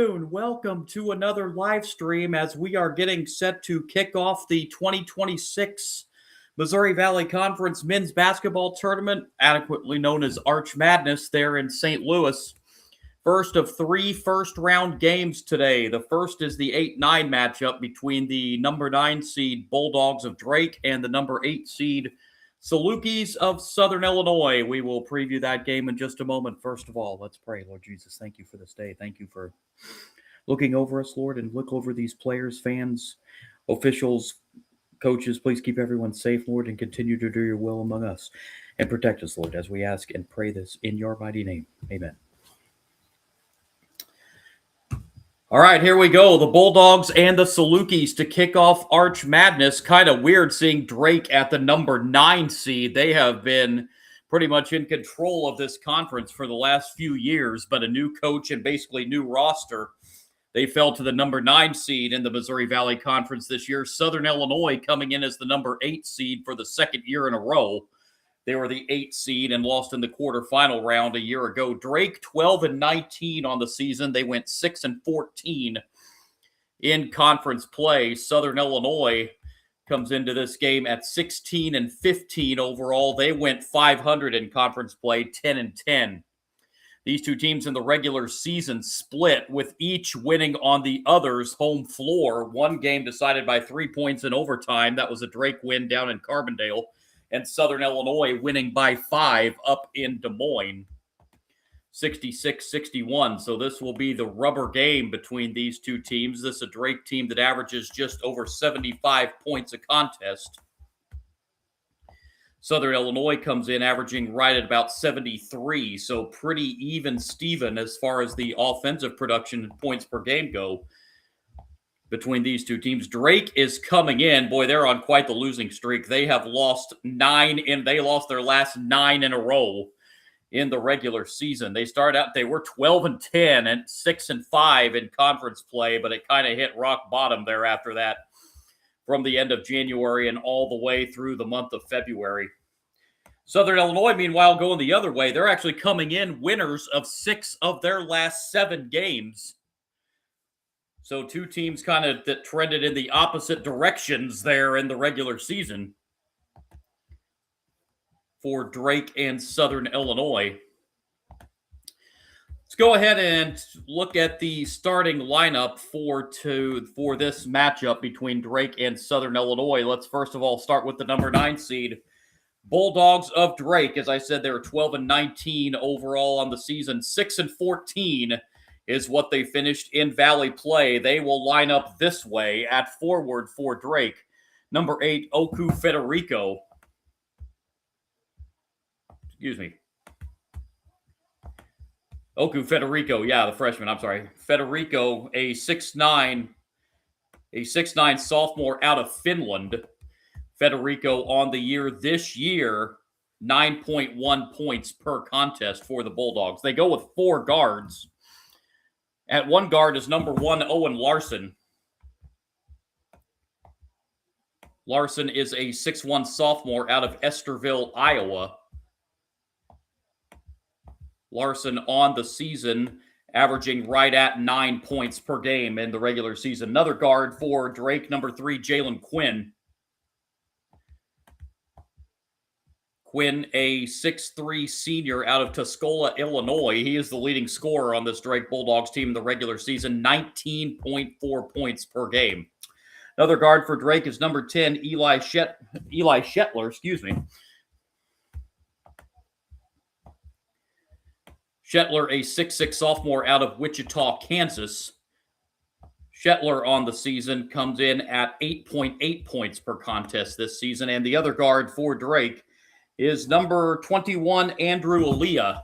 Welcome to another live stream as we are getting set to kick off the 2026 Missouri Valley Conference Men's Basketball Tournament, adequately known as Arch Madness, there in St. Louis. First of three first-round games today. The first is the 8-9 matchup between the number 9 seed Bulldogs of Drake and the number 8 seed Salukis of Southern Illinois. We will preview that game in just a moment. First of all, let's pray. Lord Jesus, thank you for this day. Thank you for looking over us, Lord, and look over these players, fans, officials, coaches. Please keep everyone safe, Lord, and continue to do your will among us. And protect us, Lord, as we ask and pray this in your mighty name. Amen. All right, here we go. The Bulldogs and the Salukis to kick off Arch Madness. Kind of weird seeing Drake at the number 9 seed. They have been pretty much in control of this conference for the last few years, but a new coach and basically new roster. They fell to the number 9 seed in the Missouri Valley Conference this year. Southern Illinois coming in as the number 8 seed for the second year in a row. They were the 8th seed and lost in the quarterfinal round a year ago. Drake 12-19 on the season. They went 6-14 in conference play. Southern Illinois comes into this game at 16-15 overall. They went 500 in conference play, 10-10. These two teams in the regular season split, with each winning on the other's home floor. One game decided by 3 points in overtime. That was a Drake win down in Carbondale. And Southern Illinois winning by 5 up in Des Moines, 66-61. So this will be the rubber game between these two teams. This is a Drake team that averages just over 75 points a contest. Southern Illinois comes in averaging right at about 73, so pretty even Steven as far as the offensive production and points per game go between these two teams. Drake is coming in. Boy, they're on quite the losing streak. They have lost 9, and they lost their last 9 in a row in the regular season. They started out, they were 12-10 and 6-5 in conference play, but it kind of hit rock bottom there after that from the end of January and all the way through the month of February. Southern Illinois, meanwhile, going the other way. They're actually coming in winners of 6 of their last 7 games. So two teams kind of that trended in the opposite directions there in the regular season for Drake and Southern Illinois. Let's go ahead and look at the starting lineup for this matchup between Drake and Southern Illinois. Let's first of all start with the number 9 seed, Bulldogs of Drake. As I said, they were 12-19 overall on the season. 6-14 is what they finished in Valley play. They will line up this way at forward for Drake. Number 8, Oku Federico. Oku Federico, the freshman, I'm sorry. Federico, a 6'9 sophomore out of Finland. Federico on the year this year, 9.1 points per contest for the Bulldogs. They go with 4 guards. At one guard is number 1, Owen Larson. Larson is a 6'1 sophomore out of Esterville, Iowa. Larson on the season averaging right at 9 points per game in the regular season. Another guard for Drake, number 3, Jalen Quinn. Quinn, a 6'3 senior out of Tuscola, Illinois. He is the leading scorer on this Drake Bulldogs team in the regular season, 19.4 points per game. Another guard for Drake is number 10, Eli Shetler, Shetler, a 6'6 sophomore out of Wichita, Kansas. Shetler on the season comes in at 8.8 points per contest this season. And the other guard for Drake is number 21, Andrew Aaliyah.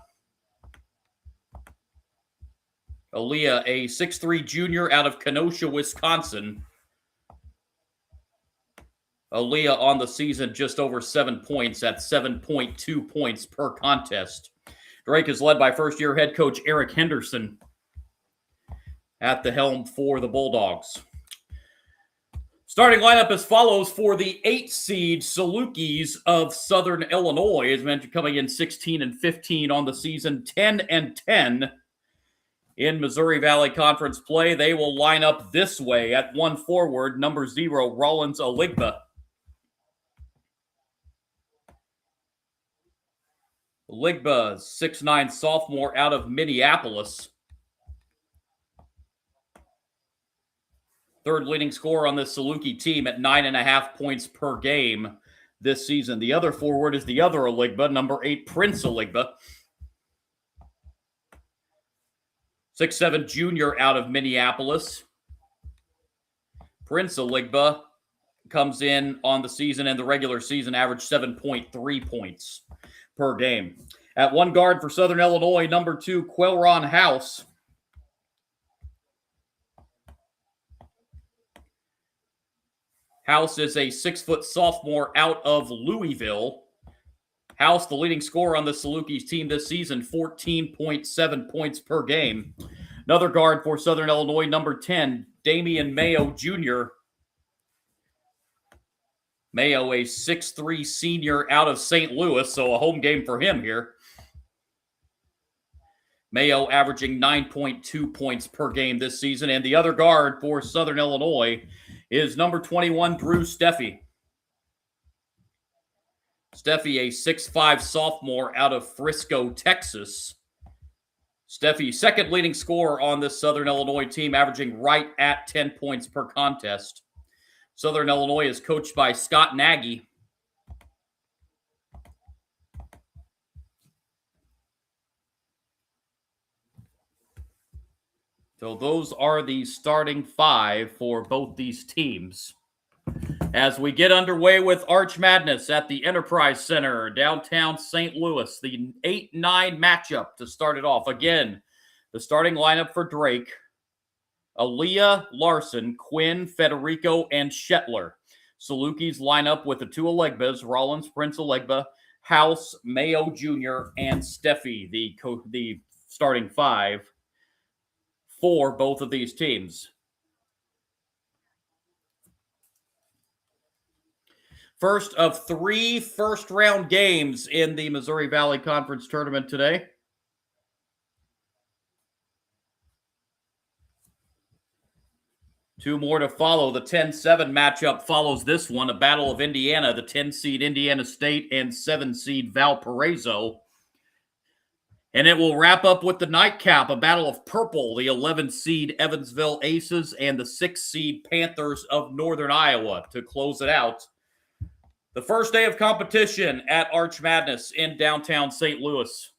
Aaliyah, a 6'3 junior out of Kenosha, Wisconsin. Aaliyah on the season just over 7 points at 7.2 points per contest. Drake is led by first-year head coach Eric Henderson at the helm for the Bulldogs. Starting lineup as follows for the 8th seed Salukis of Southern Illinois. As mentioned, coming in 16-15 on the season, 10-10 In Missouri Valley Conference play, they will line up this way at one forward, number 0, Rollins Oligba. Oligba, 6'9" sophomore out of Minneapolis. Third leading scorer on the Saluki team at 9.5 points per game this season. The other forward is the other Oligba, number 8, Prince Oligba. 6'7" junior out of Minneapolis. Prince Oligba comes in on the season and the regular season average 7.3 points per game. At one guard for Southern Illinois, number 2, Quelron House. House is a 6-foot sophomore out of Louisville. House, the leading scorer on the Salukis team this season, 14.7 points per game. Another guard for Southern Illinois, number 10, Damian Mayo Jr. Mayo, a 6'3" senior out of St. Louis, so a home game for him here. Mayo averaging 9.2 points per game this season. And the other guard for Southern Illinois is number 21, Drew Steffi. Steffi, a 6'5" sophomore out of Frisco, Texas. Steffi, second leading scorer on this Southern Illinois team, averaging right at 10 points per contest. Southern Illinois is coached by Scott Nagy. So those are the starting 5 for both these teams. As we get underway with Arch Madness at the Enterprise Center, downtown St. Louis, the 8-9 matchup to start it off. Again, the starting lineup for Drake: Aaliyah, Larson, Quinn, Federico, and Shetler. Salukis line up with the 2 Oligbas, Rollins, Prince Oligba, House, Mayo Jr., and Steffi, the starting 5 for both of these teams. First of 3 first-round games in the Missouri Valley Conference Tournament today. Two more to follow. The 10-7 matchup follows this one, a battle of Indiana, the 10-seed Indiana State and 7-seed Valparaiso. And it will wrap up with the nightcap, a battle of purple, the 11-seed Evansville Aces and the 6-seed Panthers of Northern Iowa to close it out. The first day of competition at Arch Madness in downtown St. Louis.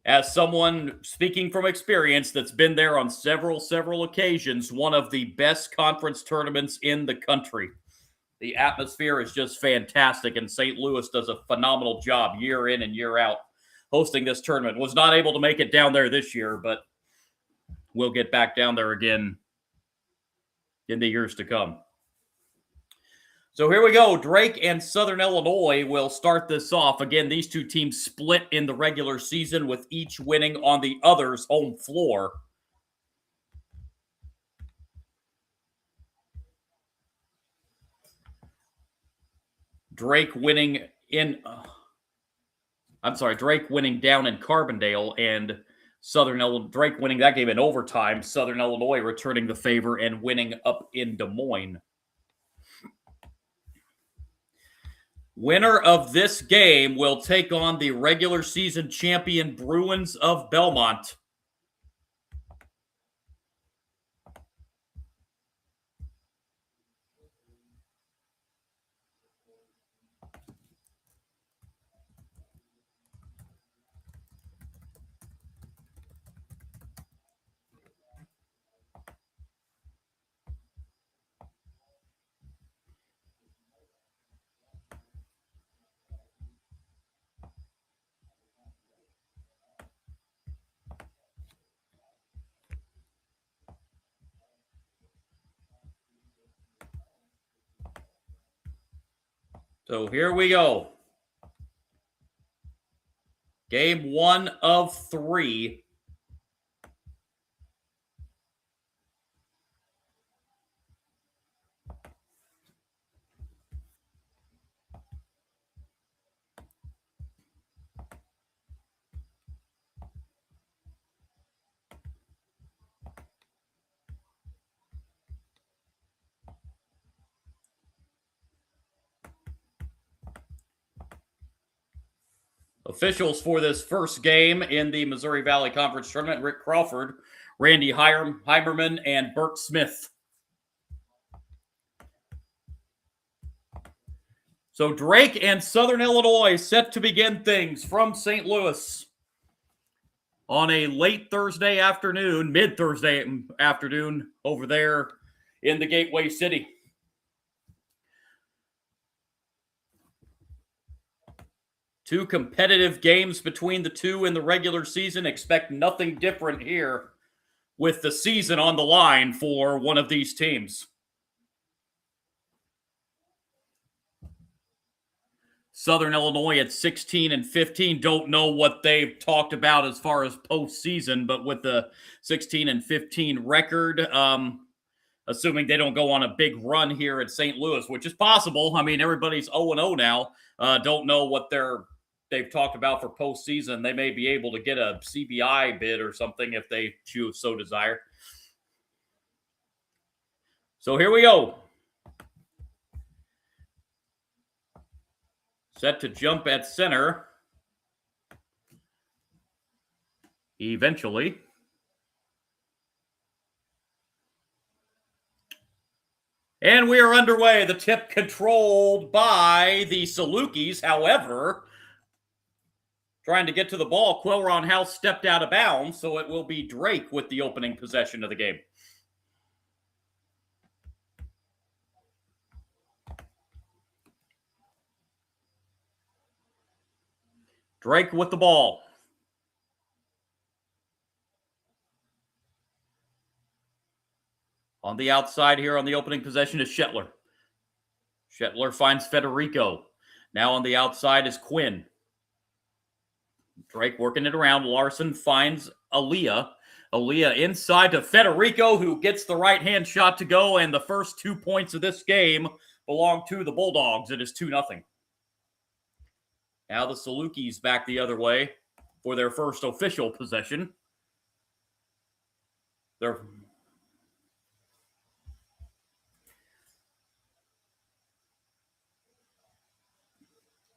As someone speaking from experience that's been there on several occasions, one of the best conference tournaments in the country. The atmosphere is just fantastic, and St. Louis does a phenomenal job year in and year out hosting this tournament. Was not able to make it down there this year, but we'll get back down there again in the years to come. So here we go. Drake and Southern Illinois will start this off. Again, these two teams split in the regular season, with each winning on the other's home floor. Drake winning down in Carbondale, and Drake winning that game in overtime. Southern Illinois returning the favor and winning up in Des Moines. Winner of this game will take on the regular season champion Bruins of Belmont. So here we go. Game 1 of 3. Officials for this first game in the Missouri Valley Conference Tournament: Rick Crawford, Randy Heimerman, and Bert Smith. So Drake and Southern Illinois set to begin things from St. Louis on a late Thursday afternoon, mid-Thursday afternoon over there in the Gateway City. Two competitive games between the two in the regular season. Expect nothing different here with the season on the line for one of these teams. Southern Illinois at 16-15. Don't know what they've talked about as far as postseason, but with the 16-15 record, assuming they don't go on a big run here at St. Louis, which is possible. I mean, everybody's 0-0 now. Don't know what they've talked about for postseason. They may be able to get a CBI bid or something if they so desire. So here we go. Set to jump at center. Eventually. And we are underway. The tip controlled by the Salukis. However, trying to get to the ball, Quilron House stepped out of bounds, so it will be Drake with the opening possession of the game. Drake with the ball. On the outside here on the opening possession is Shetler. Shetler finds Federico. Now on the outside is Quinn. Drake working it around. Larson finds Aaliyah. Aaliyah inside to Federico, who gets the right-hand shot to go, and the first 2 points of this game belong to the Bulldogs. It is 2-0. Now the Salukis back the other way for their first official possession.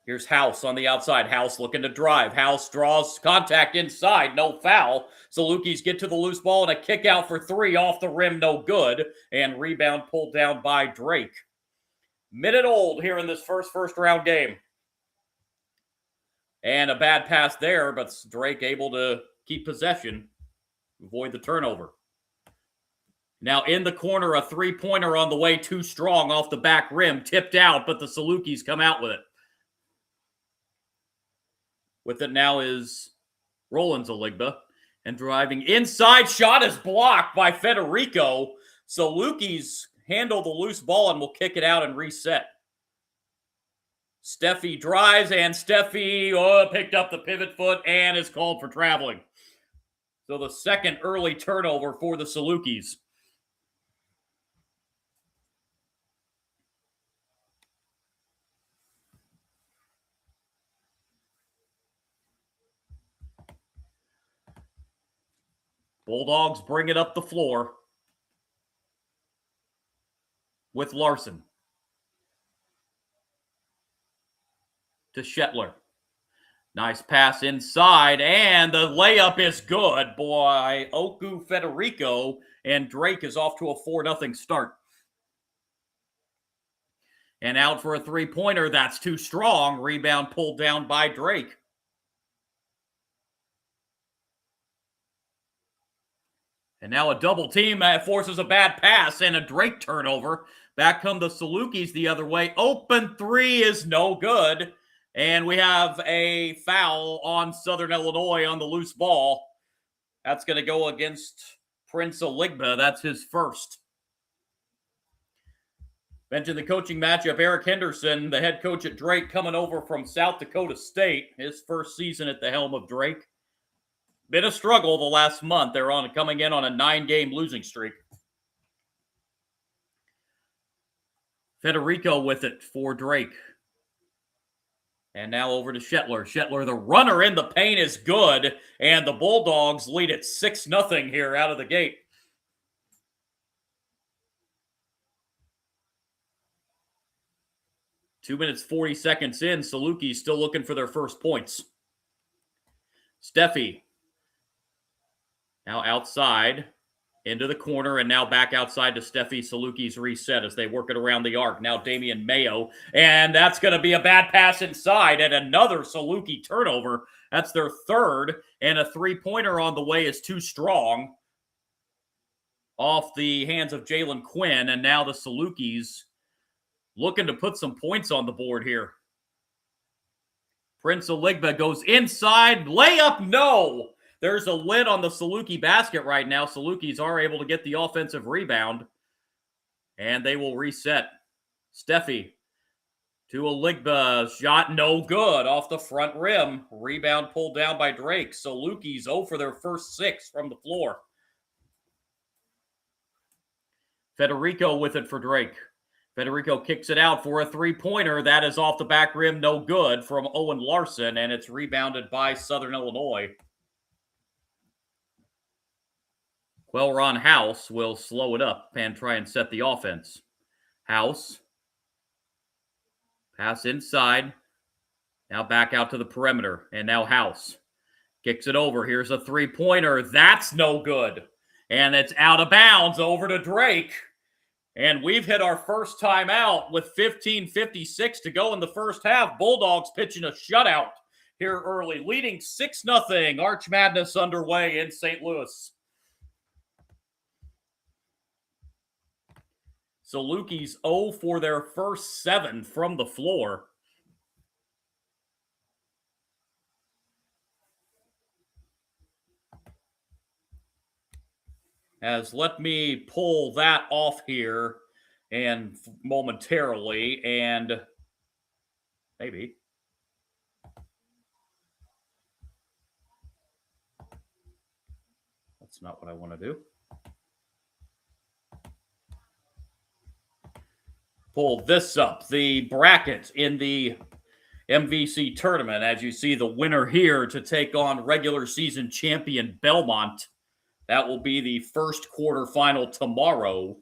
Here's House on the outside. House looking to drive. House draws contact inside. No foul. Salukis get to the loose ball and a kick out for three off the rim. No good. And rebound pulled down by Drake. Minute old here in this first round game. And a bad pass there, but Drake able to keep possession, avoid the turnover. Now in the corner, a three-pointer on the way, too strong off the back rim, tipped out, but the Salukis come out with it. With it now is Roland Zaligba, and driving inside, shot is blocked by Federico. Salukis handle the loose ball and will kick it out and reset. Steffi drives, and Steffi picked up the pivot foot and is called for traveling. So the second early turnover for the Salukis. Bulldogs bring it up the floor with Larson. To Shetler. Nice pass inside, and the layup is good by Oku Federico, and Drake is off to a 4-0 start. And out for a three-pointer. That's too strong. Rebound pulled down by Drake. And now a double team forces a bad pass and a Drake turnover. Back come the Salukis the other way. Open three is no good. And we have a foul on Southern Illinois on the loose ball. That's going to go against Prince Oligba. That's his first. Mentioned the coaching matchup. Eric Henderson, the head coach at Drake, coming over from South Dakota State. His first season at the helm of Drake. Been a struggle the last month. They're coming in on a 9-game losing streak. Federico with it for Drake. And now over to Shetler. Shetler, the runner in the paint, is good. And the Bulldogs lead it 6-0 here out of the gate. Two minutes, 40 seconds in. Salukis still looking for their first points. Steffi. Now outside into the corner, and now back outside to Steffi Salukis reset as they work it around the arc. Now Damian Mayo, and that's going to be a bad pass inside, and another Saluki turnover. That's their third, and a three-pointer on the way is too strong. Off the hands of Jalen Quinn, and now the Salukis looking to put some points on the board here. Prince Oligba goes inside, layup, no! There's a lid on the Saluki basket right now. Salukis are able to get the offensive rebound, and they will reset. Steffi to Oligba, shot no good off the front rim. Rebound pulled down by Drake. Salukis 0 for their first 6 from the floor. Federico with it for Drake. Federico kicks it out for a three-pointer. That is off the back rim, no good from Owen Larson, and it's rebounded by Southern Illinois. Quelron House will slow it up and try and set the offense. House. Pass inside. Now back out to the perimeter, and now House. Kicks it over. Here's a three-pointer. That's no good. And it's out of bounds over to Drake. And we've hit our first time out with 15:56 to go in the first half. Bulldogs pitching a shutout here early, leading 6-0. Arch Madness underway in St. Louis. Salukis 0 for their first 7 from the floor. As let me pull that off here and momentarily, and maybe that's not what I want to do. Pull this up, the bracket in the MVC tournament. As you see, the winner here to take on regular season champion Belmont. That will be the first quarterfinal tomorrow.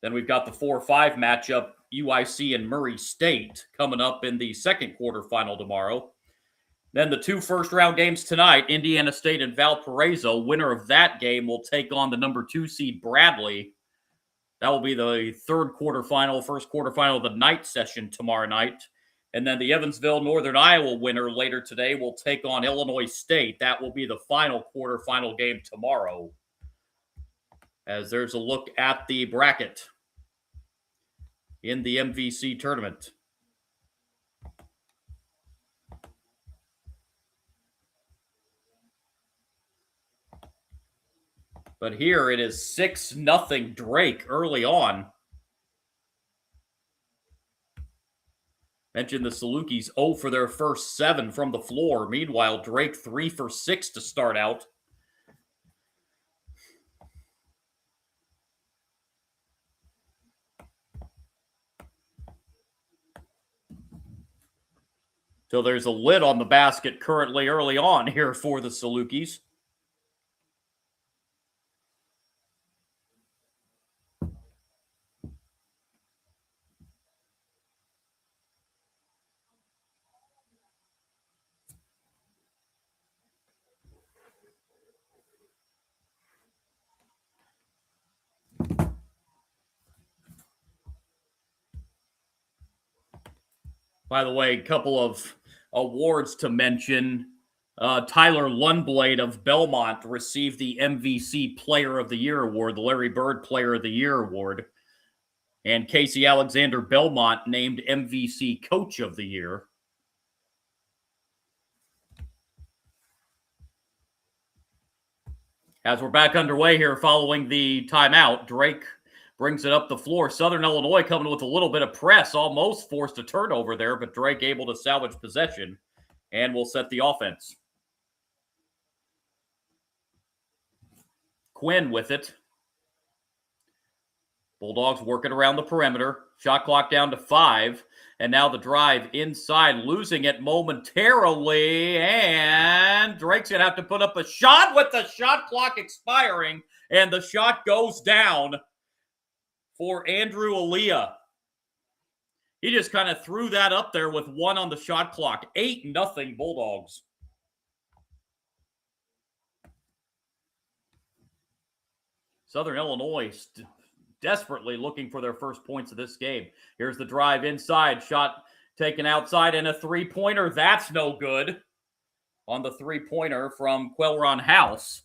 Then we've got the 4-5 matchup, UIC and Murray State, coming up in the second quarterfinal tomorrow. Then the 2 first-round games tonight, Indiana State and Valparaiso. Winner of that game will take on the number 2 seed Bradley. That will be the third quarterfinal, first quarterfinal of the night session tomorrow night. And then the Evansville Northern Iowa winner later today will take on Illinois State. That will be the final quarterfinal game tomorrow. As there's a look at the bracket in the MVC tournament. But here it is 6-0 Drake early on. Mentioned the Salukis 0 for their first 7 from the floor. Meanwhile, Drake 3 for 6 to start out. So there's a lid on the basket currently early on here for the Salukis. By the way, a couple of awards to mention. Tyler Lundblade of Belmont received the MVC Player of the Year award, the Larry Bird Player of the Year award. And Casey Alexander Belmont named MVC Coach of the Year. As we're back underway here following the timeout, Drake brings it up the floor. Southern Illinois coming with a little bit of press, almost forced a turnover there, but Drake able to salvage possession and will set the offense. Quinn with it. Bulldogs working around the perimeter. Shot clock down to 5. And now the drive inside, losing it momentarily. And Drake's going to have to put up a shot with the shot clock expiring. And the shot goes down for Andrew Aaliyah. He just kind of threw that up there with 1 on the shot clock. 8-0 Bulldogs. Southern Illinois desperately looking for their first points of this game. Here's the drive inside, shot taken outside, and a three-pointer. That's no good on the three-pointer from Quelron House.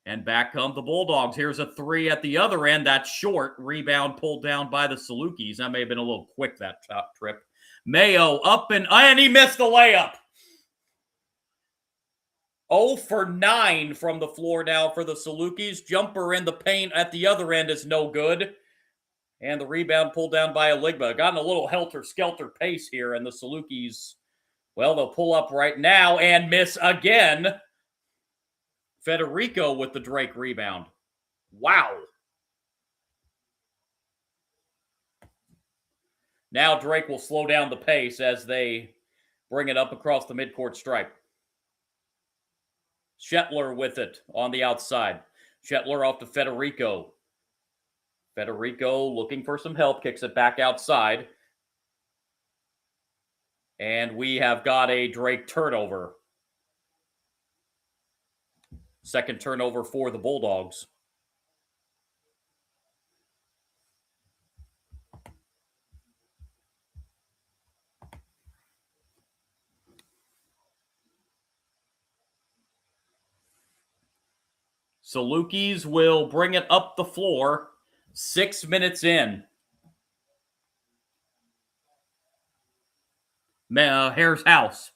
And back come the Bulldogs. Here's a three at the other end. That's short. Rebound pulled down by the Salukis. That may have been a little quick, that top trip. Mayo up and he missed the layup. 0 for 9 from the floor now for the Salukis. Jumper in the paint at the other end is no good. And the rebound pulled down by Aligba. Gotten a little helter-skelter pace here, and the Salukis, well, they'll pull up right now and miss again. Federico with the Drake rebound. Wow. Now Drake will slow down the pace as they bring it up across the midcourt stripe. Shetler with it on the outside. Shetler off to Federico. Federico looking for some help, kicks it back outside. And we have got a Drake turnover. Second turnover for the Bulldogs. Salukis will bring it up the floor 6 minutes in. Here's House.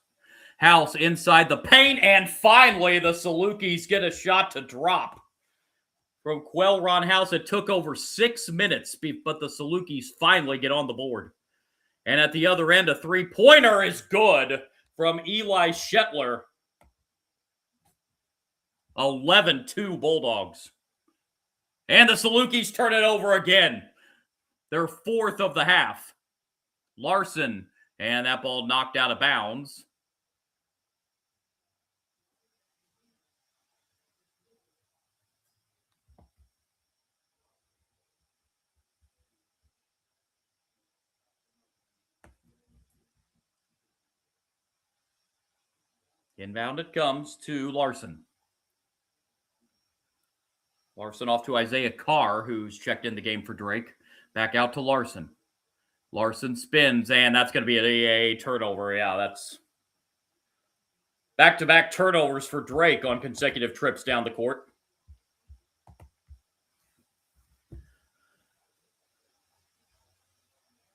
House inside the paint, and finally the Salukis get a shot to drop. From Quelron House, it took over 6 minutes, but the Salukis finally get on the board. And at the other end, a three-pointer is good from Eli Shetler. 11-2 Bulldogs. And the Salukis turn it over again. Their fourth of the half. Larson, and that ball knocked out of bounds. Inbound it comes to Larson. Larson off to Isaiah Carr, who's checked in the game for Drake. Back out to Larson. Larson spins, and that's going to be a turnover. Yeah, that's back-to-back turnovers for Drake on consecutive trips down the court.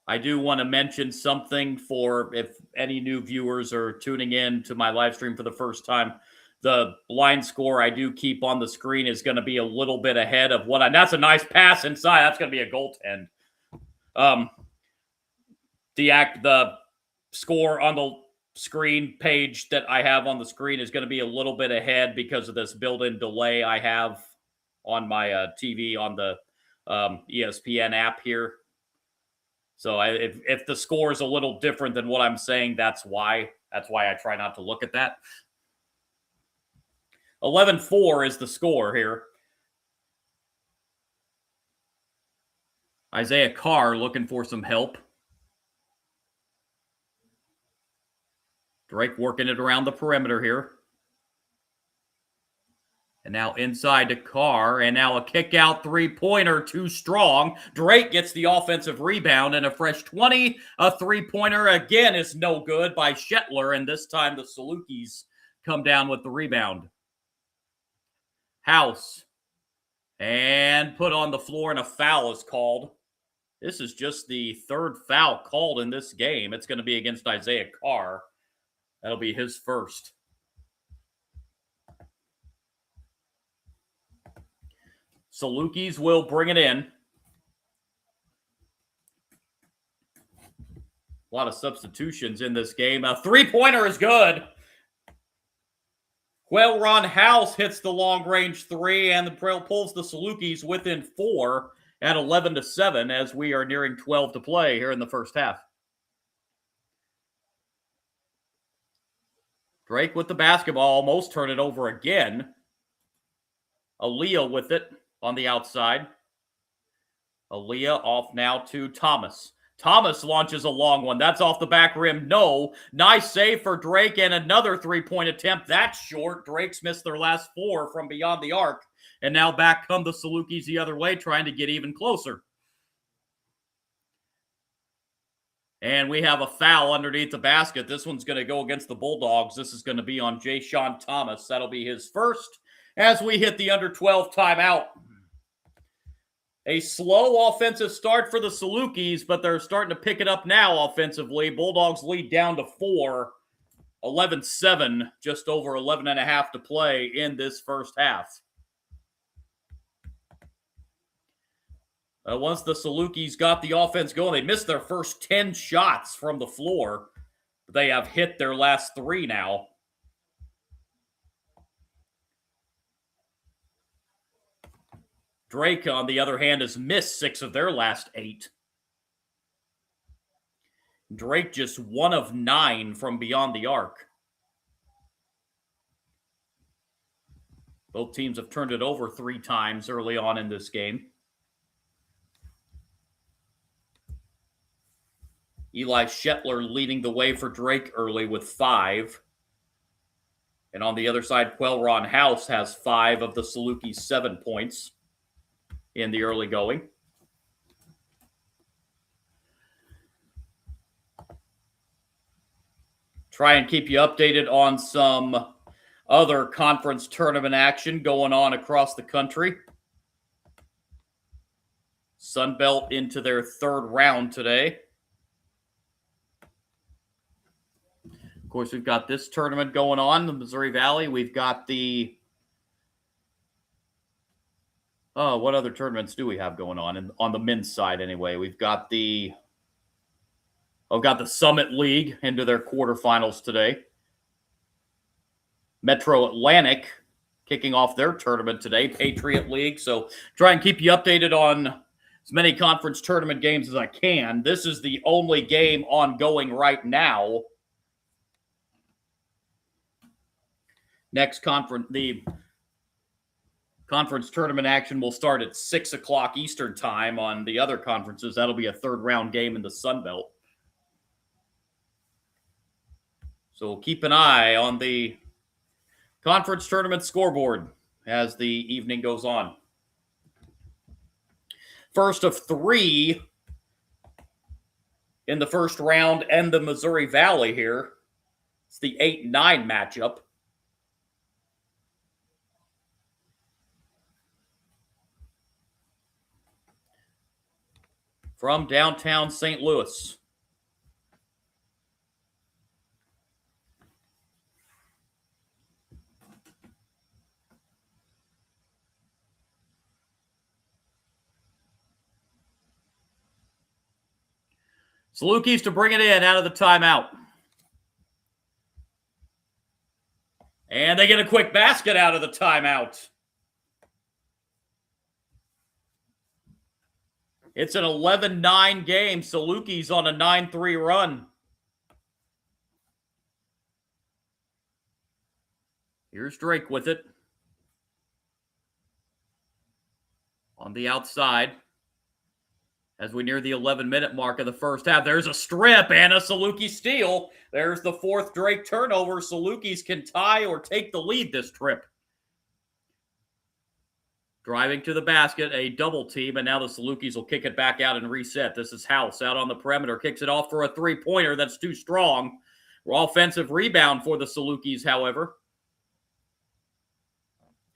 I do want to mention something for if any new viewers are tuning in to my live stream for the first time. The line score I do keep on the screen is going to be a little bit ahead of what that's a nice pass inside. That's going to be a goaltend. The score on the screen page that I have on the screen is going to be a little bit ahead because of this built-in delay I have on my TV on the ESPN app here. So if the score is a little different than what I'm saying, that's why. That's why I try not to look at that. 11-4 is the score here. Isaiah Carr looking for some help. Drake working it around the perimeter here. And now inside to Carr, and now a kick-out three-pointer, too strong. Drake gets the offensive rebound, and a fresh 20. A three-pointer again is no good by Shetler, and this time the Salukis come down with the rebound. House, and put on the floor, and a foul is called. This is just the third foul called in this game. It's going to be against Isaiah Carr. That'll be his first. Salukis will bring it in. A lot of substitutions in this game. A three-pointer is good. Quelron House hits the long-range three, and the pulls the Salukis within 4 at 11-7 as we are nearing 12 to play here in the first half. Drake with the basketball, almost turn it over again. Aaliyah with it on the outside. Aaliyah off now to Thomas. Thomas launches a long one. That's off the back rim. No. Nice save for Drake and another three-point attempt. That's short. Drake's missed their last 4 from beyond the arc. And now back come the Salukis the other way, trying to get even closer. And we have a foul underneath the basket. This one's going to go against the Bulldogs. This is going to be on Jaysean Thomas. That'll be his first as we hit the under 12 timeout. A slow offensive start for the Salukis, but they're starting to pick it up now offensively. Bulldogs lead down to 4, 11-7, just over 11 and a half to play in this first half. Once the Salukis got the offense going, they missed their first 10 shots from the floor. They have hit their last 3 now. Drake, on the other hand, has missed 6 of their last 8. Drake just 1 of 9 from beyond the arc. Both teams have turned it over 3 times early on in this game. Eli Shetler leading the way for Drake early with 5. And on the other side, Quelron House has 5 of the Salukis' 7 points in the early going. Try and keep you updated on some other conference tournament action going on across the country. Sun Belt into their 3rd round today. Of course, we've got this tournament going on, the Missouri Valley. We've got the... Oh, what other tournaments do we have going on? And on the men's side, anyway, we've got the... I've got the Summit League into their quarterfinals today. Metro Atlantic kicking off their tournament today, Patriot League. So try and keep you updated on as many conference tournament games as I can. This is the only game ongoing right now. Next the conference tournament action will start at 6 o'clock Eastern time on the other conferences. That'll be a 3rd round game in the Sun Belt. So keep an eye on the conference tournament scoreboard as the evening goes on. First of 3 in the first round and the Missouri Valley here. It's the 8-9 matchup. From downtown St. Louis. Salukis to bring it in out of the timeout. And they get a quick basket out of the timeout. It's an 11-9 game. Salukis on a 9-3 run. Here's Drake with it. On the outside. As we near the 11-minute mark of the first half, there's a strip and a Saluki steal. There's the 4th Drake turnover. Salukis can tie or take the lead this trip. Driving to the basket, a double team, and now the Salukis will kick it back out and reset. This is House out on the perimeter, kicks it off for a 3-pointer. That's too strong. Offensive rebound for the Salukis, however.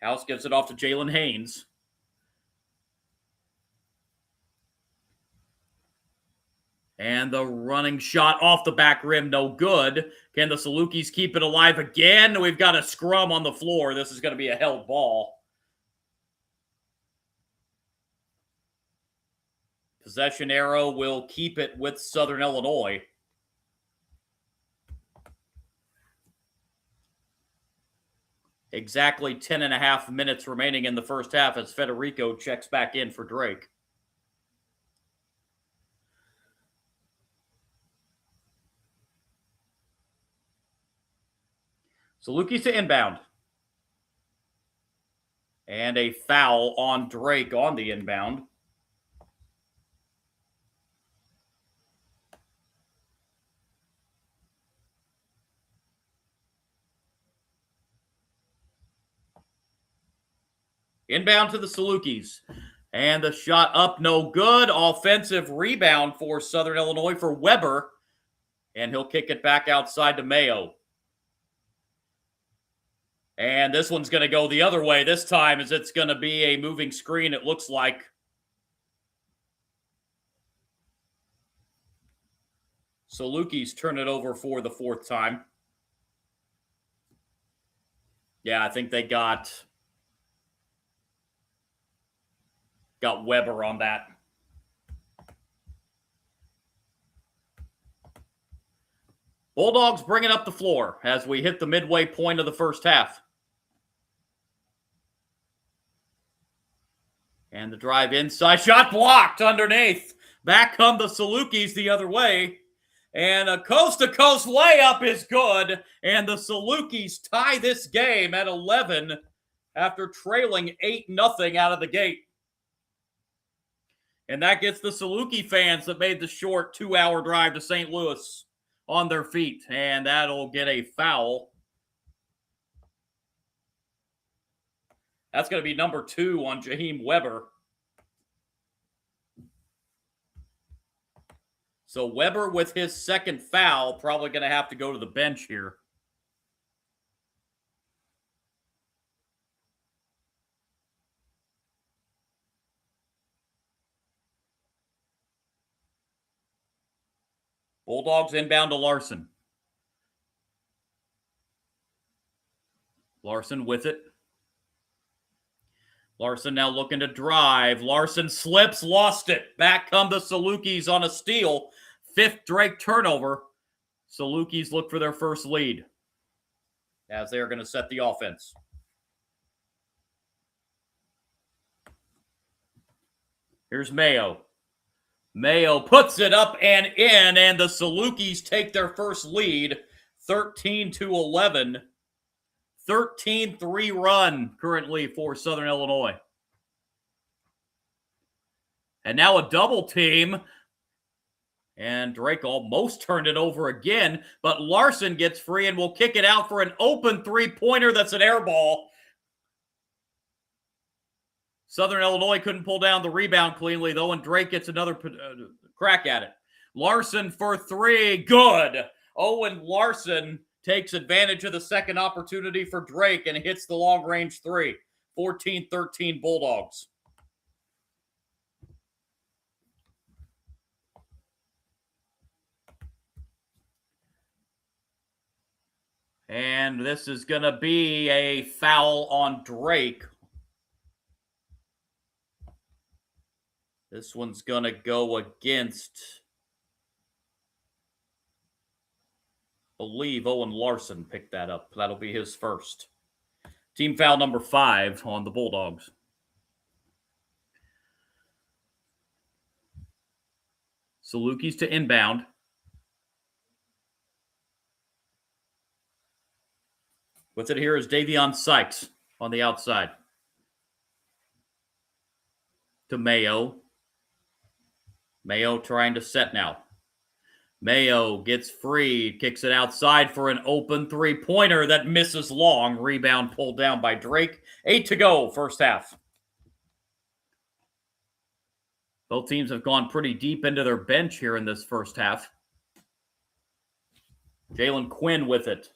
House gives it off to Jalen Haynes. And the running shot off the back rim, no good. Can the Salukis keep it alive again? We've got a scrum on the floor. This is going to be a held ball. Possession arrow will keep it with Southern Illinois. Exactly 10.5 minutes remaining in the first half as Federico checks back in for Drake. Salukis to inbound. And a foul on Drake on the inbound. Inbound to the Salukis. And the shot up, no good. Offensive rebound for Southern Illinois for Weber. And he'll kick it back outside to Mayo. And this one's going to go the other way this time, as it's going to be a moving screen, it looks like. Salukis turn it over for the fourth time. Yeah, I think they got Weber on that. Bulldogs bringing up the floor as we hit the midway point of the first half. And the drive inside, shot blocked underneath. Back come the Salukis the other way. And a coast-to-coast layup is good. And the Salukis tie this game at 11 after trailing 8-0 out of the gate. And that gets the Saluki fans that made the short 2-hour drive to St. Louis on their feet. And that'll get a foul. That's going to be number 2 on Jaheim Weber. So Weber with his second foul, probably going to have to go to the bench here. Bulldogs inbound to Larson. Larson with it. Larson now looking to drive. Larson slips, lost it. Back come the Salukis on a steal. 5th Drake turnover. Salukis look for their first lead as they are going to set the offense. Here's Mayo. Mayo puts it up and in, and the Salukis take their first lead, 13-11. 13-3 run currently for Southern Illinois. And now a double team. And Drake almost turned it over again, but Larson gets free and will kick it out for an open three-pointer that's an air ball. Southern Illinois couldn't pull down the rebound cleanly, though, and Drake gets another crack at it. Larson for 3. Good. Owen Larson takes advantage of the second opportunity for Drake and hits the long-range 3. 14-13 Bulldogs. And this is going to be a foul on Drake. This one's going to go against, I believe Owen Larson picked that up. That'll be his first. Team foul number 5 on the Bulldogs. Salukis to inbound. With it here is Davion Sykes on the outside. To Mayo. Mayo trying to set now. Mayo gets free, kicks it outside for an open three-pointer that misses long. Rebound pulled down by Drake. 8 to go, first half. Both teams have gone pretty deep into their bench here in this first half. Jalen Quinn with it.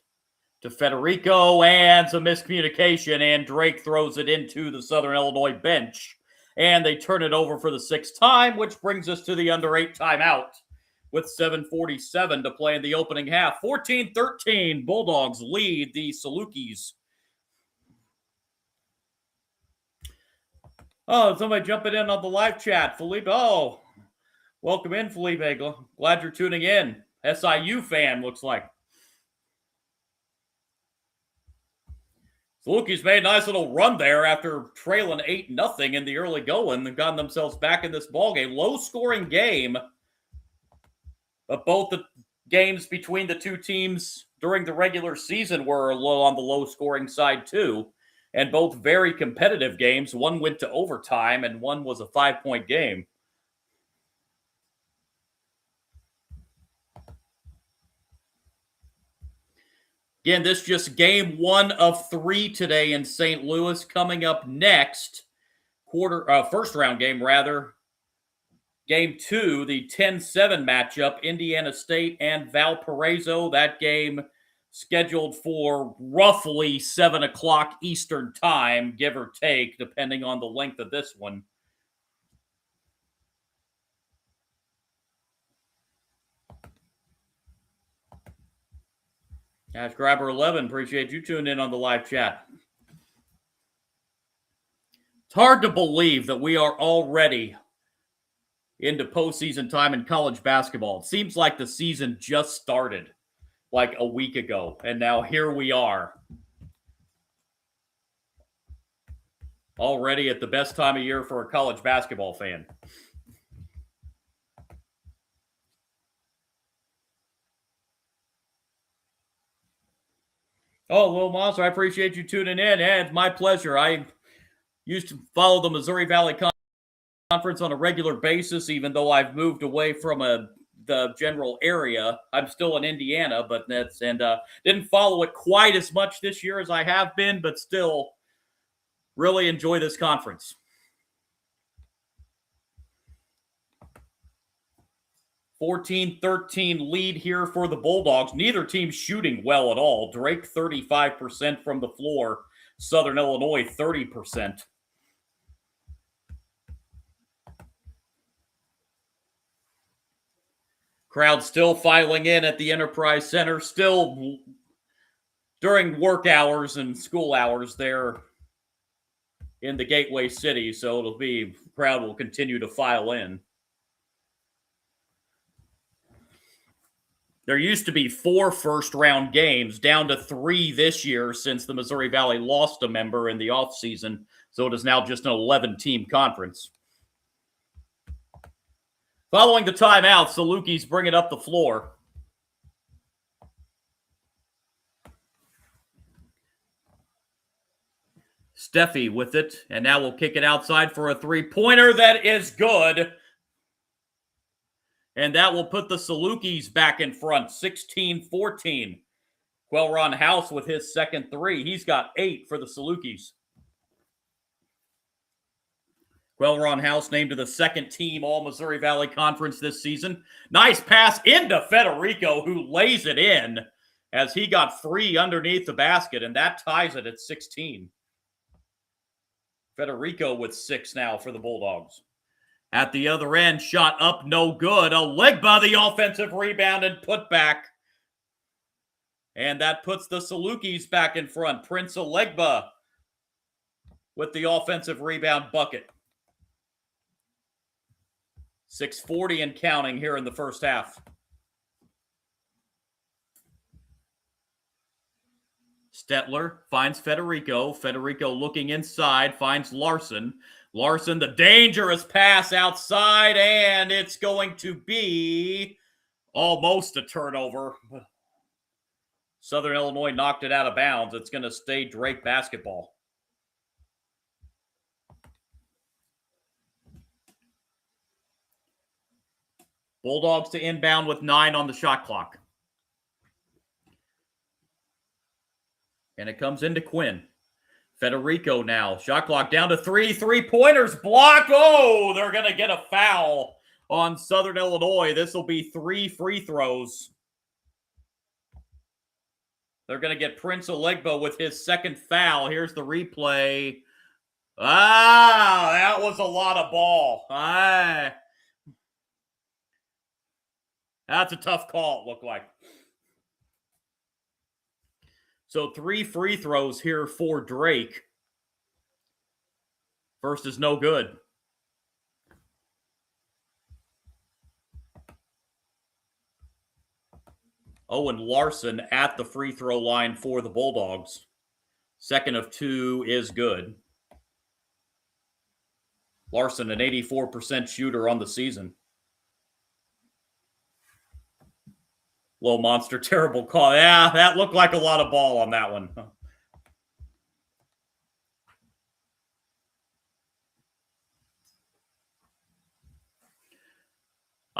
To Federico, and some miscommunication, and Drake throws it into the Southern Illinois bench. And they turn it over for the 6th time, which brings us to the under 8 timeout with 7:47 to play in the opening half. 14-13, Bulldogs lead the Salukis. Oh, somebody jumping in on the live chat. Felipe, oh, welcome in, Felipe. Glad you're tuning in. SIU fan, looks like. Salukis made a nice little run there after trailing 8-0 in the early going and gotten themselves back in this ballgame. Low-scoring game, but both the games between the two teams during the regular season were on the low-scoring side too, and both very competitive games. One went to overtime, and one was a 5-point game. Again, this just game 1 of 3 today in St. Louis. Coming up next, first round game rather. Game 2, the 10-7 matchup, Indiana State and Valparaiso. That game scheduled for roughly 7 o'clock Eastern time, give or take, depending on the length of this one. Ash Grabber 11, appreciate you tuning in on the live chat. It's hard to believe that we are already into postseason time in college basketball. It seems like the season just started like a week ago, and now here we are. Already at the best time of year for a college basketball fan. Oh, well, Monster, I appreciate you tuning in. And it's my pleasure. I used to follow the Missouri Valley Conference on a regular basis, even though I've moved away from the general area. I'm still in Indiana, but didn't follow it quite as much this year as I have been, but still really enjoy this conference. 14-13 lead here for the Bulldogs. Neither team shooting well at all. Drake 35% from the floor. Southern Illinois 30%. Crowd still filing in at the Enterprise Center. Still during work hours and school hours there in the Gateway City. So crowd will continue to file in. There used to be 4 first-round games, down to 3 this year since the Missouri Valley lost a member in the offseason. So it is now just an 11-team conference. Following the timeout, Salukis bring it up the floor. Steffi with it, and now we'll kick it outside for a three-pointer that is good. And that will put the Salukis back in front, 16-14. Quelron House with his second 3. He's got 8 for the Salukis. Quelron House named to the second team All-Missouri Valley Conference this season. Nice pass into Federico, who lays it in as he got 3 underneath the basket, and that ties it at 16. Federico with 6 now for the Bulldogs. At the other end, shot up, no good. Alegba, the offensive rebound and put back. And that puts the Salukis back in front. Prince Alegba with the offensive rebound bucket. 6:40 and counting here in the first half. Stetler finds Federico. Federico looking inside, finds Larson. Larson, the dangerous pass outside, and it's going to be almost a turnover. Southern Illinois knocked it out of bounds. It's going to stay Drake basketball. Bulldogs to inbound with 9 on the shot clock. And it comes into Quinn. Federico now. Shot clock down to 3. 3-pointers blocked. Oh, they're going to get a foul on Southern Illinois. This will be 3 free throws. They're going to get Prince Alegba with his second foul. Here's the replay. That was a lot of ball. That's a tough call, it looked like. So 3 free throws here for Drake. First is no good. Owen Larson at the free throw line for the Bulldogs. Second of 2 is good. Larson, an 84% shooter on the season. Low monster, terrible call. Yeah, that looked like a lot of ball on that one.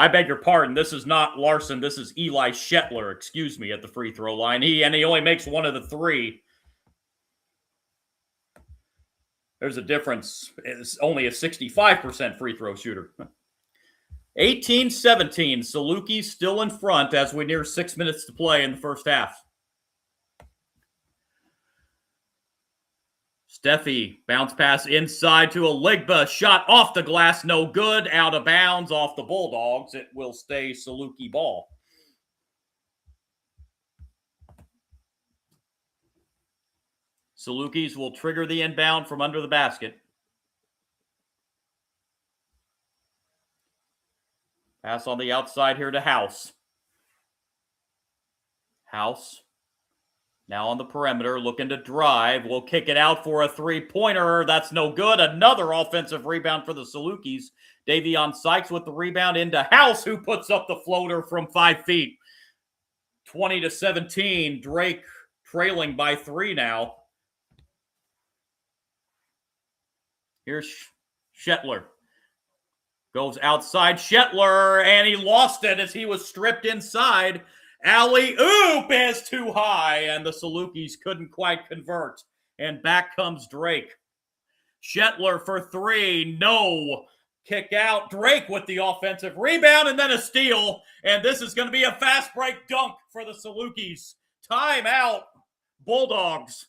I beg your pardon. This is not Larson. This is Eli Shetler, excuse me, at the free throw line. He only makes one of the three. There's a difference. It's only a 65% free throw shooter. 18-17. Salukis still in front as we near 6 minutes to play in the first half. Steffi, bounce pass inside to Aligba. Shot off the glass, no good. Out of bounds off the Bulldogs. It will stay Saluki ball. Salukis will trigger the inbound from under the basket. Pass on the outside here to House. House. Now on the perimeter, looking to drive. We'll kick it out for a three-pointer. That's no good. Another offensive rebound for the Salukis. Davion Sykes with the rebound into House, who puts up the floater from 5 feet. 20-17. Drake trailing by 3 now. Here's Shetler. Goes outside. Shetler, and he lost it as he was stripped inside. Alley-oop is too high, and the Salukis couldn't quite convert. And back comes Drake. Shetler for 3. No. Kick out. Drake with the offensive rebound, and then a steal. And this is going to be a fast break dunk for the Salukis. Timeout, Bulldogs.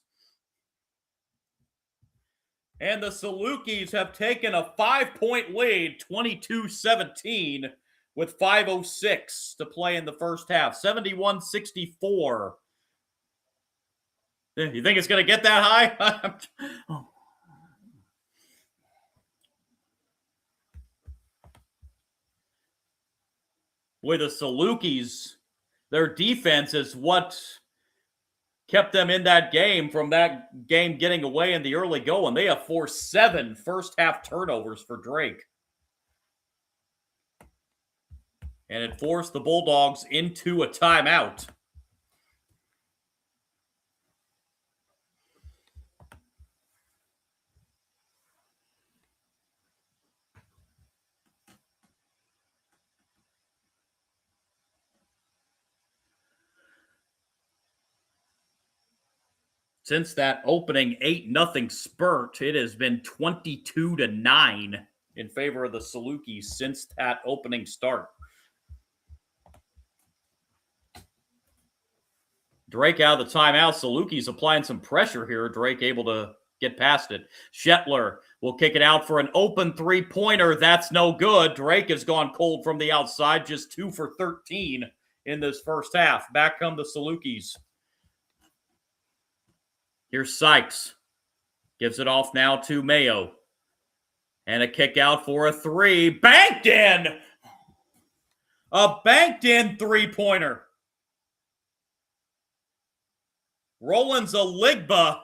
And the Salukis have taken a 5-point lead, 22-17. With 5:06 to play in the first half. 71-64. You think it's going to get that high? With the Salukis, their defense is what kept them in that game from that game getting away in the early going. They have forced 7 first-half turnovers for Drake. And it forced the Bulldogs into a timeout. Since that opening 8-0 spurt, it has been 22-9 in favor of the Salukis since that opening start. Drake out of the timeout. Salukis applying some pressure here. Drake able to get past it. Shetler will kick it out for an open three-pointer. That's no good. Drake has gone cold from the outside, just 2 for 13 in this first half. Back come the Salukis. Here's Sykes. Gives it off now to Mayo. And a kick out for a 3. Banked in! A banked-in three-pointer. Rollins Aligba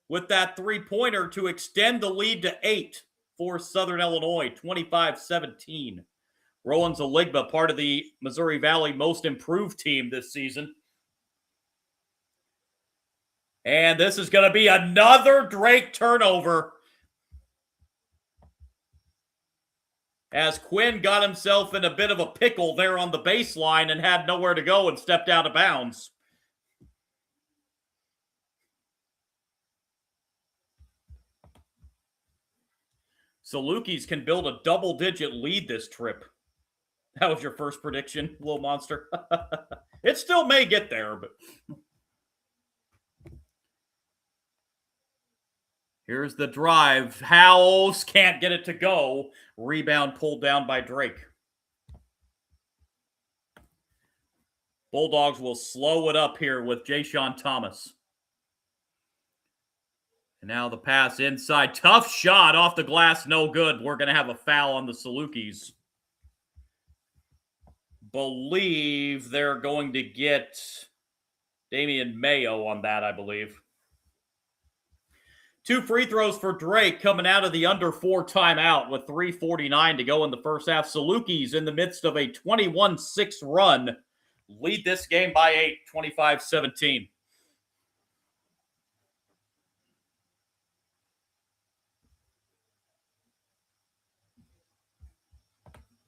with that three-pointer to extend the lead to 8 for Southern Illinois, 25-17. Rollins Aligba, part of the Missouri Valley Most Improved team this season. And this is going to be another Drake turnover as Quinn got himself in a bit of a pickle there on the baseline and had nowhere to go and stepped out of bounds. Salukis can build a double-digit lead this trip. That was your first prediction, little monster. It still may get there, but... Here's the drive. House can't get it to go. Rebound pulled down by Drake. Bulldogs will slow it up here with Jayshon Thomas. And now the pass inside. Tough shot off the glass. No good. We're going to have a foul on the Salukis. Believe they're going to get Damian Mayo on that, I believe. 2 free throws for Drake coming out of the under 4 timeout with 3:49 to go in the first half. Salukis in the midst of a 21-6 run. Lead this game by 8, 25-17.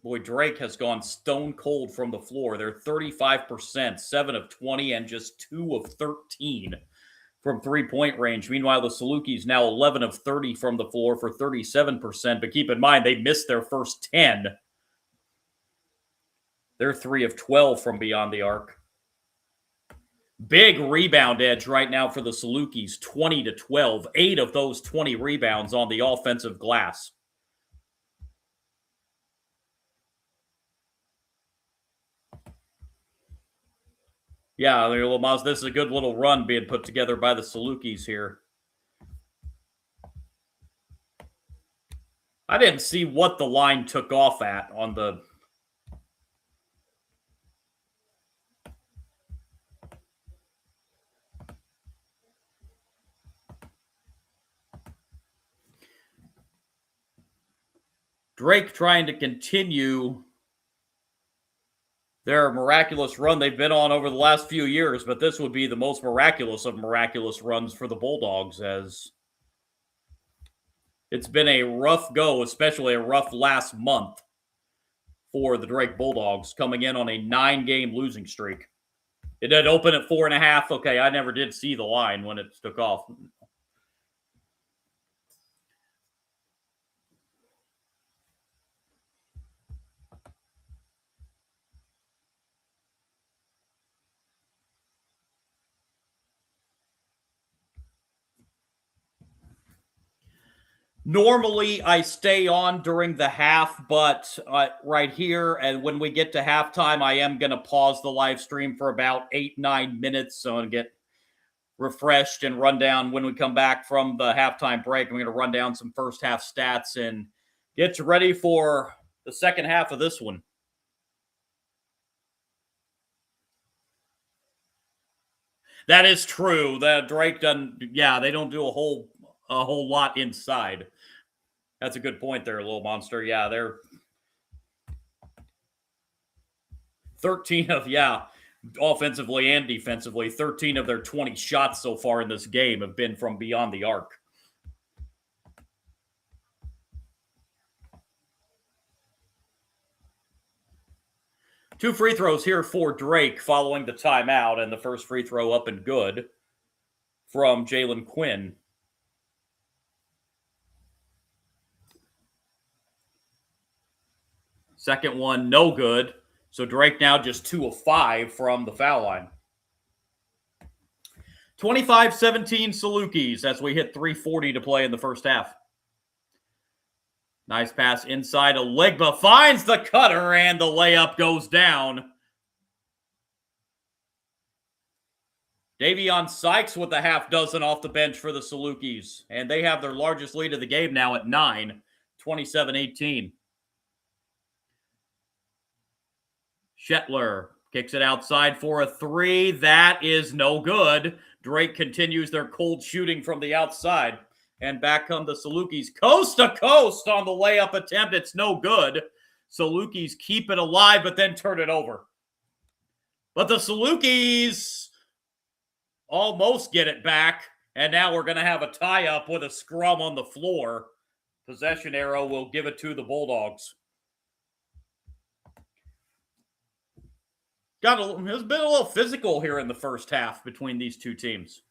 Boy, Drake has gone stone cold from the floor. They're 35%, 7 of 20, and just 2 of 13 from three-point range. Meanwhile, the Salukis now 11 of 30 from the floor for 37%. But keep in mind, they missed their first 10. They're 3 of 12 from beyond the arc. Big rebound edge right now for the Salukis, 20-12. 8 of those 20 rebounds on the offensive glass. Yeah, this is a good little run being put together by the Salukis here. I didn't see what the line took off at on the... Drake trying to continue their miraculous run they've been on over the last few years, but this would be the most miraculous of miraculous runs for the Bulldogs, as it's been a rough go, especially a rough last month for the Drake Bulldogs, coming in on a 9-game losing streak. It did open at 4.5. Okay, I never did see the line when it took off. Normally, I stay on during the half, but right here, and when we get to halftime, I am going to pause the live stream for about 8-9 minutes so I get refreshed and run down when we come back from the halftime break. I'm going to run down some first half stats and get you ready for the second half of this one. That is true. That Drake doesn't. Yeah, they don't do a whole lot inside. That's a good point there, little monster. Yeah, they're 13 of offensively and defensively. 13 of their 20 shots so far in this game have been from beyond the arc. Two free throws here for Drake following the timeout, and the first free throw up and good from Jalen Quinn. Second one, no good. So Drake now just 2 of 5 from the foul line. 25-17 Salukis as we hit 3:40 to play in the first half. Nice pass inside. Aligba finds the cutter, and the layup goes down. Davion Sykes with the half dozen off the bench for the Salukis, and they have their largest lead of the game now at 9, 27-18. Shetler kicks it outside for a 3. That is no good. Drake continues their cold shooting from the outside. And back come the Salukis. Coast to coast on the layup attempt. It's no good. Salukis keep it alive, but then turn it over. But the Salukis almost get it back. And now we're going to have a tie-up with a scrum on the floor. Possession arrow will give it to the Bulldogs. It's been a little physical here in the first half between these two teams.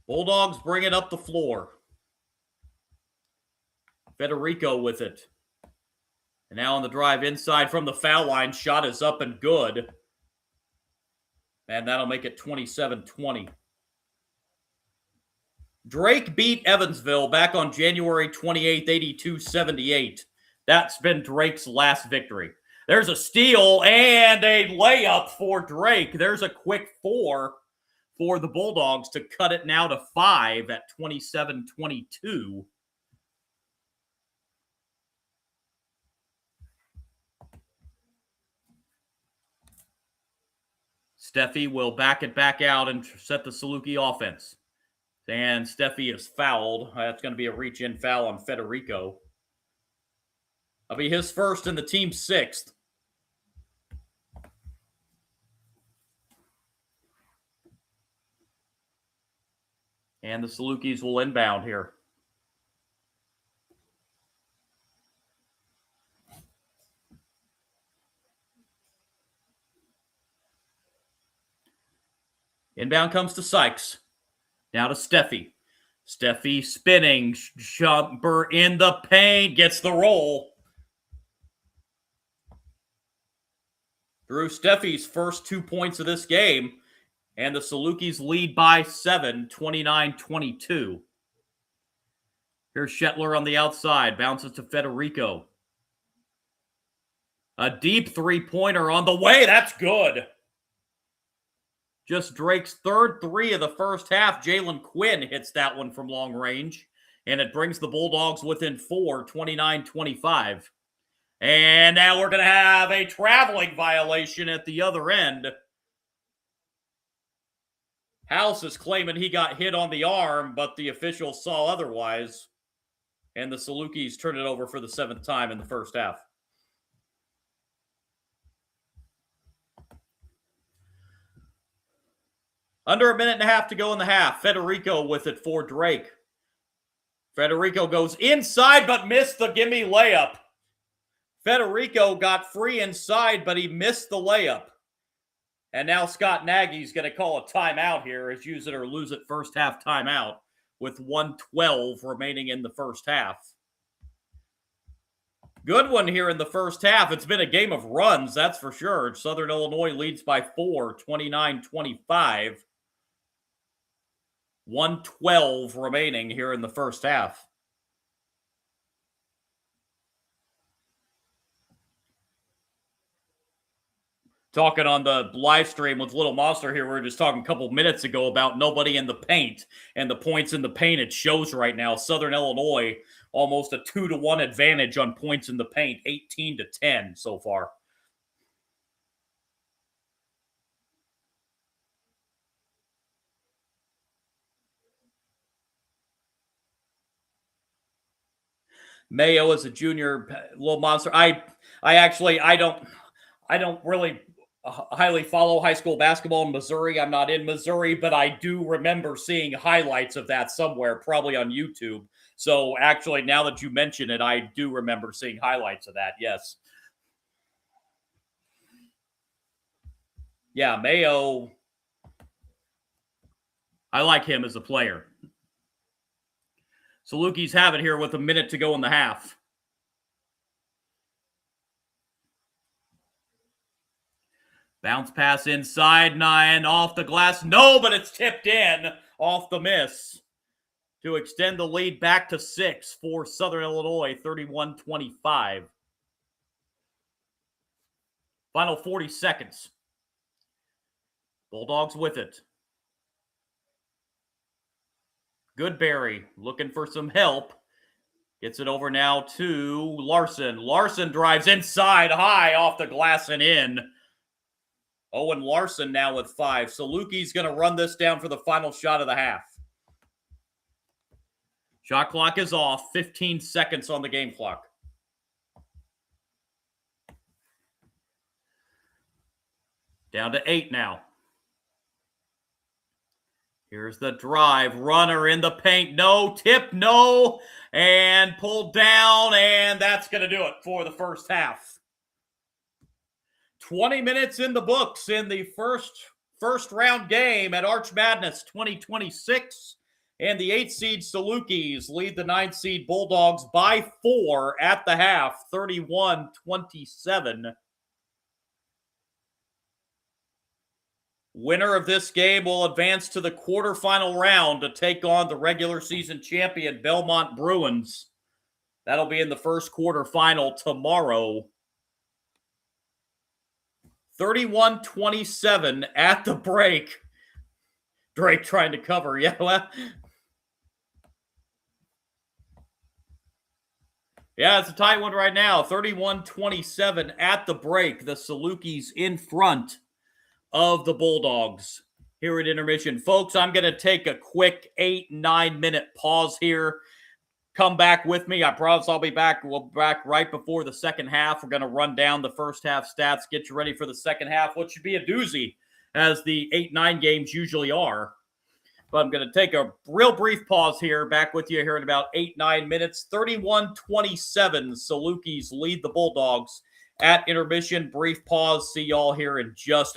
Bulldogs bring it up the floor. Federico with it. And now on the drive inside from the foul line. Shot is up and good. And that'll make it 27-20. Drake beat Evansville back on January 28th, 82-78. That's been Drake's last victory. There's a steal and a layup for Drake. There's a quick 4 for the Bulldogs to cut it now to 5 at 27-22. Steffi will back it back out and set the Saluki offense. And Steffi is fouled. That's going to be a reach-in foul on Federico. That'll be his first and the team's sixth. And the Salukis will inbound here. Inbound comes to Sykes. Now to Steffi. Steffi spinning. Jumper in the paint. Gets the roll. Drew Steffi's first 2 points of this game. And the Salukis lead by 7, 29-22. Here's Shetler on the outside. Bounces to Federico. A deep three-pointer on the way. That's good. Just Drake's third three of the first half. Jalen Quinn hits that one from long range. And it brings the Bulldogs within 4, 29-25. And now we're going to have a traveling violation at the other end. House is claiming he got hit on the arm, but the officials saw otherwise. And the Salukis turn it over for the 7th time in the first half. Under a minute and a half to go in the half. Federico with it for Drake. Federico goes inside, but missed the gimme layup. Federico got free inside, but he missed the layup. And now Scott Nagy's going to call a timeout here. It's use it or lose it first half timeout with 1:12 remaining in the first half. Good one here in the first half. It's been a game of runs, that's for sure. Southern Illinois leads by 4, 29-25. 1:12 remaining here in the first half. Talking on the live stream with Little Monster here, we were just talking a couple minutes ago about nobody in the paint and the points in the paint. It shows right now. Southern Illinois almost a 2-1 advantage on points in the paint, 18-10 so far. Mayo is a junior. Little Monster. I don't really highly follow high school basketball in Missouri. I'm not in Missouri, but I do remember seeing highlights of that somewhere, probably on YouTube. So actually, now that you mention it, I do remember seeing highlights of that, yes. Yeah, Mayo, I like him as a player. Salukis have it here with a minute to go in the half. Bounce pass inside, 9 off the glass. No, but it's tipped in off the miss to extend the lead back to 6 for Southern Illinois, 31-25. Final 40 seconds. Bulldogs with it. Goodberry looking for some help. Gets it over now to Larson. Larson drives inside, high off the glass and in. Owen Larson now with 5. Salukis going to run this down for the final shot of the half. Shot clock is off. 15 seconds on the game clock. Down to 8 now. Here's the drive. Runner in the paint. No. Tip. No. And pulled down. And that's going to do it for the first half. 20 minutes in the books in the first round game at Arch Madness 2026. And the 8th seed Salukis lead the 9th seed Bulldogs by 4 at the half, 31-27. Winner of this game will advance to the quarterfinal round to take on the regular season champion Belmont Bruins. That'll be in the first quarterfinal tomorrow. 31-27 at the break. Drake trying to cover. Yeah, well, yeah, it's a tight one right now. 31-27 at the break. The Salukis in front of the Bulldogs. here at intermission. Folks, I'm going to take a quick 8-9 minute pause here. Come back with me. I promise I'll be back. We'll be back right before the second half. We're going to run down the first half stats, get you ready for the second half, which should be a doozy, as the 8-9 games usually are. But I'm going to take a real brief pause here. Back with you here in about 8-9 minutes. 31-27, Salukis lead the Bulldogs at intermission. Brief pause. See y'all here in just